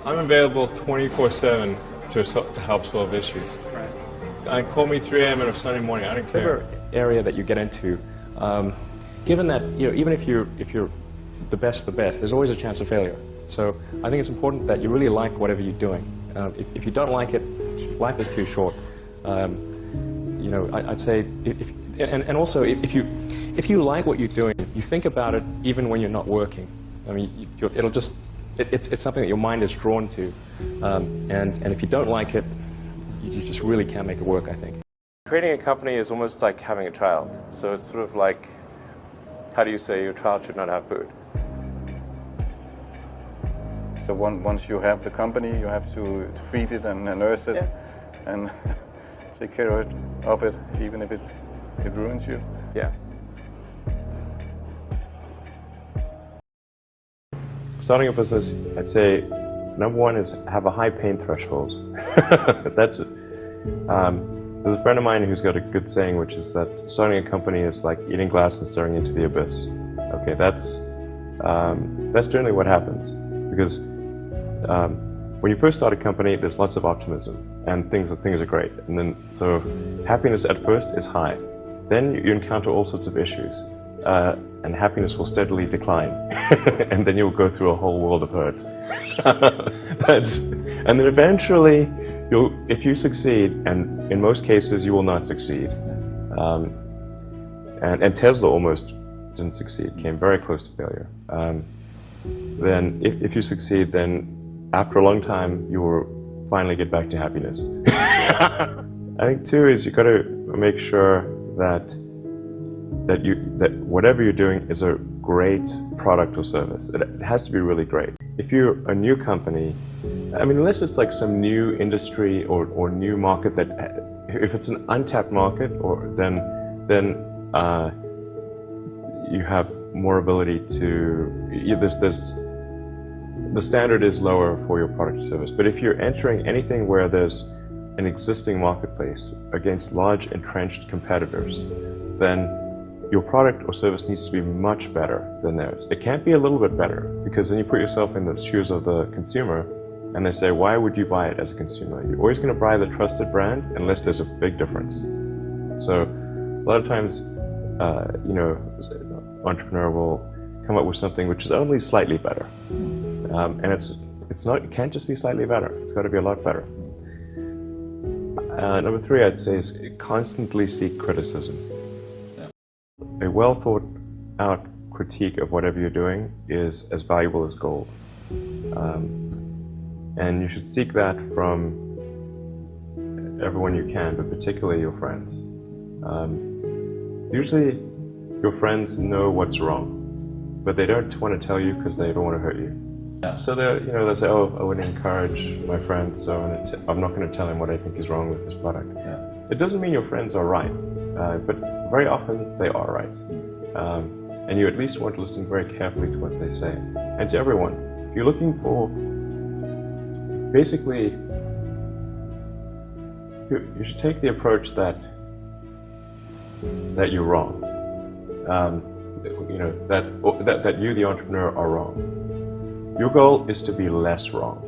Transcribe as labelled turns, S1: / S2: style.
S1: I'm available 24/7 to help solve issues.
S2: Right.
S1: Call me 3 a.m. on a Sunday morning. I don't care.
S3: Whatever area that you get into, given that even if you're the best, there's always a chance of failure. So I think it's important that you really like whatever you're doing. If you don't like it, life is too short. I'd say, and also if you like what you're doing, you think about it even when you're not working. I mean, it's something that your mind is drawn to, and if you don't like it, you just really can't make it work, I think.
S4: Creating a company is almost like having a child. So it's sort of like, how do you say your child should not have food?
S5: So once you have the company, you have to feed it and nurse it, and take care of it, even if it ruins you.
S4: Yeah. Starting a business, I'd say, number one is have a high pain threshold. That's it. There's a friend of mine who's got a good saying, which is that starting a company is like eating glass and staring into the abyss. Okay, that's generally what happens, because when you first start a company, there's lots of optimism and things are great, and then so happiness at first is high. Then you encounter all sorts of issues, and happiness will steadily decline, and then you'll go through a whole world of hurt. And then eventually, if you succeed, and in most cases you will not succeed, and Tesla almost didn't succeed, came very close to failure. Then if you succeed, then after a long time you will finally get back to happiness. I think too is you got to make sure that whatever you're doing is a great product or service. It has to be really great. If you're a new company, I mean, unless it's like some new industry or new market that, if it's an untapped market, then you have more ability to, the standard is lower for your product or service. But if you're entering anything where there's an existing marketplace against large entrenched competitors, then your product or service needs to be much better than theirs. It can't be a little bit better, because then you put yourself in the shoes of the consumer, and they say, why would you buy it as a consumer? You're always going to buy the trusted brand unless there's a big difference. So a lot of times, entrepreneur will come up with something which is only slightly better. And it can't just be slightly better. It's got to be a lot better. Number three, I'd say, is constantly seek criticism. A well thought out critique of whatever you're doing is as valuable as gold. And you should seek that from everyone you can, but particularly your friends. Usually your friends know what's wrong, but they don't want to tell you because they don't want to hurt you. So they'll say, oh, I would encourage my friend, so I'm not going to tell him what I think is wrong with this product. It doesn't mean your friends are right, but very often they are right. And you at least want to listen very carefully to what they say. And to everyone, if you're looking for, basically, you should take the approach that you're wrong. That you, the entrepreneur, are wrong. Your goal is to be less wrong.